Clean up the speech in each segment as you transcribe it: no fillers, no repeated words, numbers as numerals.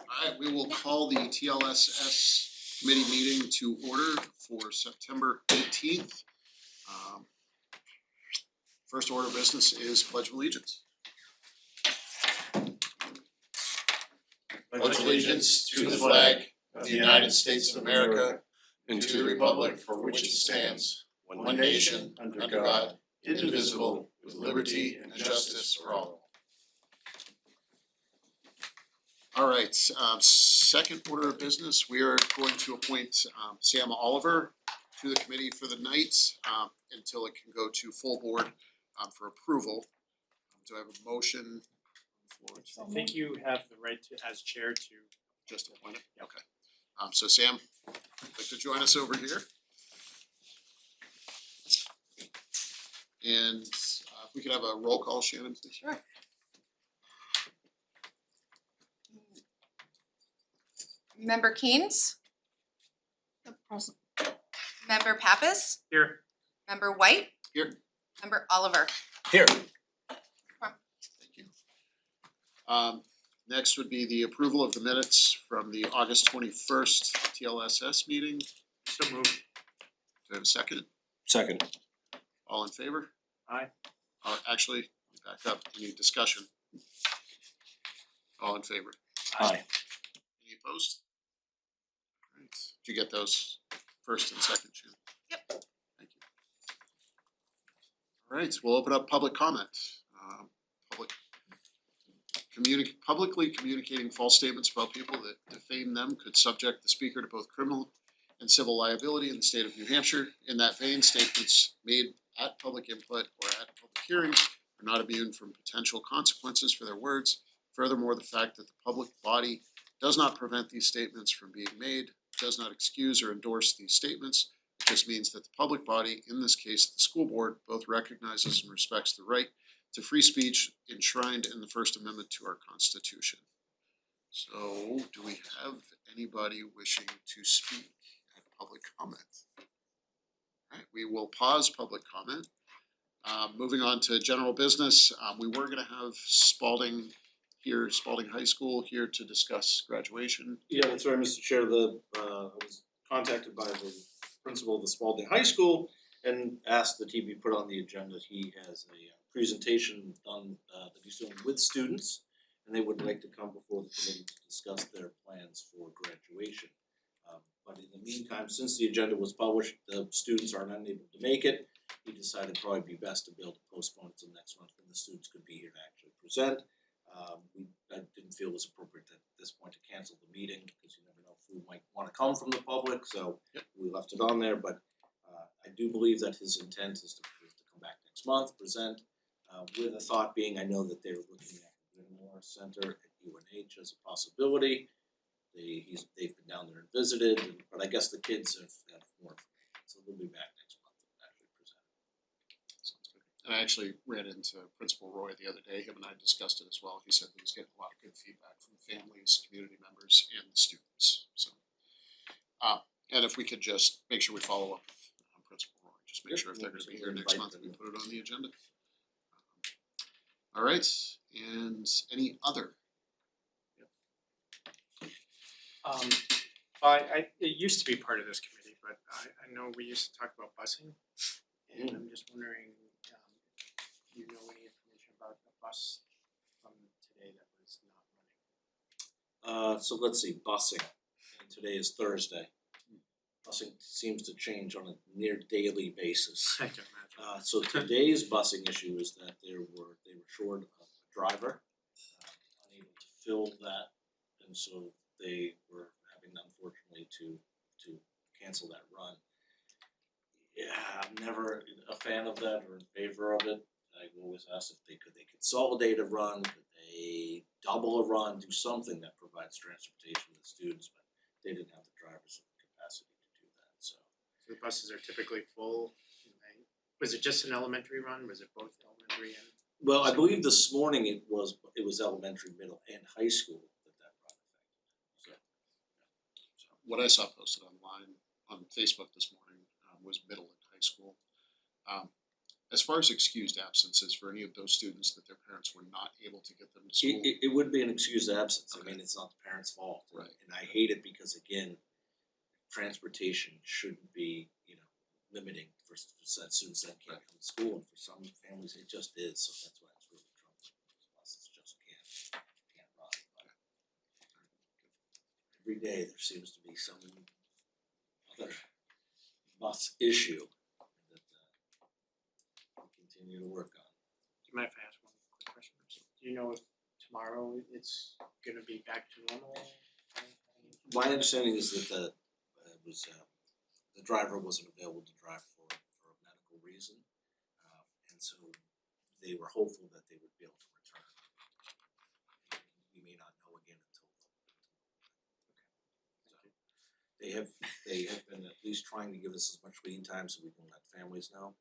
Alright, we will call the TLSS committee meeting to order for September 18th. First order of business is Pledge of Allegiance. Pledge allegiance to the flag of the United States of America and to the republic for which it stands, one nation, under God, indivisible, with liberty and justice for all. Alright, second order of business, we are going to appoint Sam Oliver to the committee for the night until it can go to full board for approval. Do I have a motion? I think you have the right to, as chair, to Just appoint it? Okay. So Sam, like to join us over here? And if we could have a roll call, Shannon, please. Sure. Member Keynes? Present. Member Pappas? here. Member White? Here. Member Oliver? Here. Thank you. Next would be the approval of the minutes from the August 21st TLSS meeting. So moved. Do I have a second? Second. All in favor? Aye. Actually, back up, any discussion? All in favor? Aye. Any opposed? Alright, did you get those first and second, Shannon? Yep. Thank you. Alright, we'll open up public comment. Publicly communicating false statements about people that defame them could subject the speaker to both criminal and civil liability in the state of New Hampshire. In that vein, statements made at public input or at public hearings are not immune from potential consequences for their words. Furthermore, the fact that the public body does not prevent these statements from being made, does not excuse or endorse these statements. It just means that the public body, in this case the school board, both recognizes and respects the right to free speech enshrined in the First Amendment to our Constitution. So, do we have anybody wishing to speak at public comment? Alright, we will pause public comment. Moving on to general business, we were gonna have Spalding here, Spalding High School here to discuss graduation. Yeah, that's right, Mr. Chair, I was contacted by the principal of the Spalding High School and asked that he be put on the agenda. He has a presentation done that he's doing with students, and they would like to come before the committee to discuss their plans for graduation. But in the meantime, since the agenda was published, the students are unable to make it. He decided it'd probably be best to be able to postpone it till next month when the students could be here to actually present. I didn't feel it was appropriate at this point to cancel the meeting because you never know who might wanna come from the public, so we left it on there, but I do believe that his intent is to come back next month, present, with the thought being, I know that they're looking at the Whitmore Center at UNH as a possibility. They've been down there and visited, but I guess the kids have more information, so they'll be back next month and actually present. Sounds good. And I actually ran into Principal Roy the other day, him and I discussed it as well. He said that he's getting a lot of good feedback from families, community members, and the students, so. And if we could just make sure we follow up with Principal Roy, just make sure if they're gonna be here next month, we put it on the agenda. Alright, and any other? It used to be part of this committee, but I know we used to talk about busing. And I'm just wondering, do you know any information about the bus from today that was not running? So let's see, busing, and today is Thursday. Busing seems to change on a near daily basis. I can imagine. So today's busing issue is that they were short a driver, unable to fill that, and so they were having unfortunately to cancel that run. Yeah, I'm never a fan of that or in favor of it. I always asked if they could consolidate a run, could they double a run, do something that provides transportation to the students, but they didn't have the drivers capacity to do that, so. So the buses are typically full. Was it just an elementary run? Was it both elementary and? Well, I believe this morning it was elementary, middle and high school that run affected. So what I saw posted online on Facebook this morning was middle and high school. as far as excused absences for any of those students that their parents were not able to get them to school. It would be an excused absence, I mean, it's not the parents' fault. Right. And I hate it because again, transportation shouldn't be, limiting for said students that can't come to school, and for some families it just is, so that's why it's really troubling. Buses just can't run, but every day there seems to be some other bus issue that we continue to work on. Do you mind if I ask one quick question? Do you know if tomorrow it's gonna be back to normal? My understanding is that the driver wasn't available to drive for a medical reason, and so they were hopeful that they would be able to return. We may not know again until. They have been at least trying to give us as much lead time so we can let families know.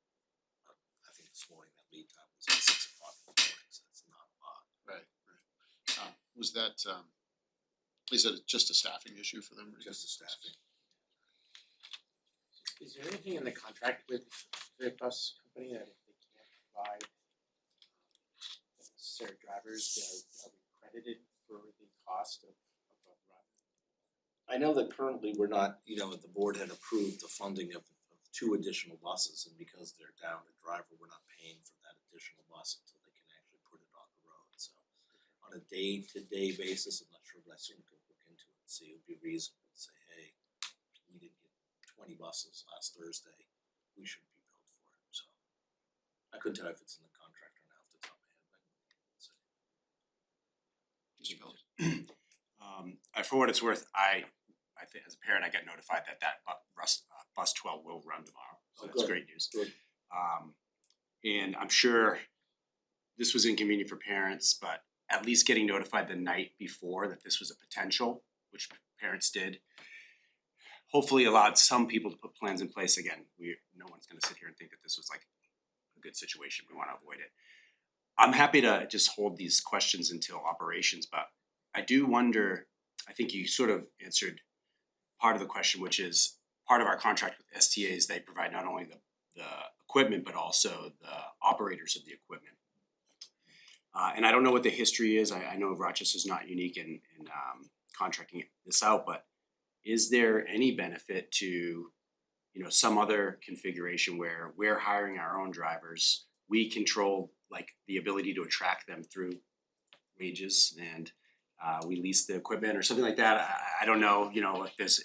I think this morning that lead time was at 6 o'clock in the morning, so that's not a lot. Right. Was that is it just a staffing issue for them? Or Just the staffing. Is there anything in the contract with the bus company that if they can't provide necessary drivers, are we credited for the cost of a run? I know that currently we're not, the board had approved the funding of 2 additional buses, and because they're down a driver, we're not paying for that additional bus until they can actually put it on the road, so. On a day-to-day basis, I'm not sure, but I certainly could look into it and see, it would be reasonable to say, hey, we didn't get 20 buses last Thursday, we shouldn't be billed for it, so. I couldn't tell if it's in the contract or not off the top of my head, but let's see. Mr. Phillips? For what it's worth, I think as a parent, I get notified that bus 12 will run tomorrow, so Oh, that's good. great news. Good. And I'm sure this was inconvenient for parents, but at least getting notified the night before that this was a potential, which parents did, hopefully allowed some people to put plans in place. Again, no one's gonna sit here and think that this was like a good situation, we wanna avoid it. I'm happy to just hold these questions until operations, but I do wonder, I think you sort of answered part of the question, which is part of our contract with STAs, they provide not only the equipment, but also the operators of the equipment. And I don't know what the history is, I know Rochester's not unique in contracting this out, but is there any benefit to, some other configuration where we're hiring our own drivers, we control like the ability to attract them through wages and we lease the equipment or something like that? I don't know, if there's,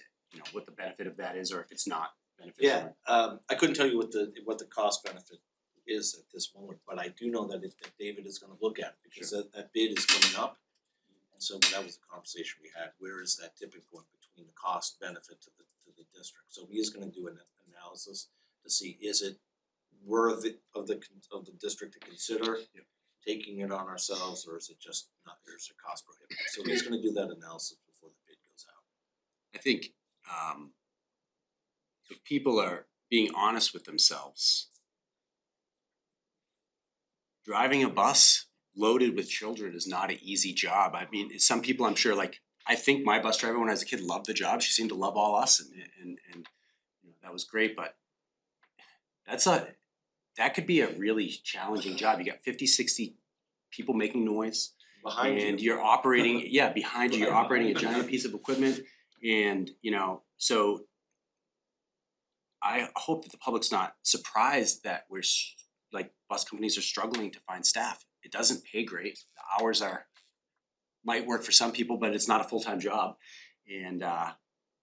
what the benefit of that is or if it's not beneficial. Yeah, I couldn't tell you what the cost benefit is at this moment, but I do know that David is gonna look at it because that bid is coming up. And so that was the conversation we had, where is that tipping point between the cost benefit to the district? So he is gonna do an analysis to see, is it worthy of the district to consider taking it on ourselves, or is it just not, there's a cost prohibitive? So he's gonna do that analysis before the bid goes out. I think if people are being honest with themselves, driving a bus loaded with children is not an easy job. I mean, some people I'm sure I think my bus driver when I was a kid loved the job. She seemed to love all us and that was great, but that could be a really challenging job. You got 50, 60 people making noise. Behind you. And you're operating, behind you, you're operating a giant piece of equipment and, so I hope that the public's not surprised that bus companies are struggling to find staff. It doesn't pay great, the hours might work for some people, but it's not a full-time job. And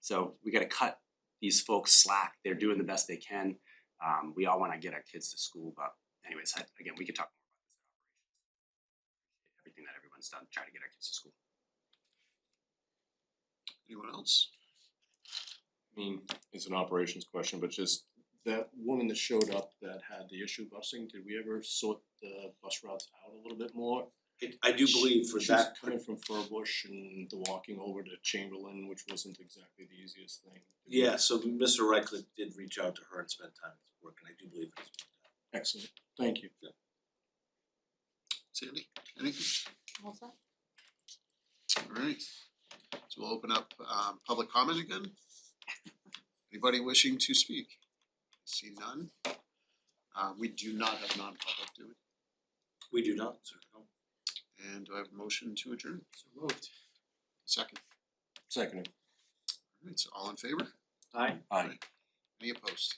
so we gotta cut these folks slack, they're doing the best they can. We all wanna get our kids to school, but anyways, again, we could talk more about this in operations. Everything that everyone's done to try to get our kids to school. Anyone else? I mean, it's an operations question, but just that woman that showed up that had the issue busing, did we ever sort the bus routes out a little bit more? I do believe for She's that, coming from Furbush and the walking over to Chamberlain, which wasn't exactly the easiest thing. yeah, so Mr. Reichlet did reach out to her and spend time at work, and I do believe it's been done. Excellent, thank you. Sandy, anything? All set? Alright, so we'll open up public comment again. Anybody wishing to speak? See none. We do not have non-public, do we? We do not, sir, no. And do I have a motion to adjourn? So moved. Second. Second. Alright, so all in favor? Aye. Aye. Any opposed?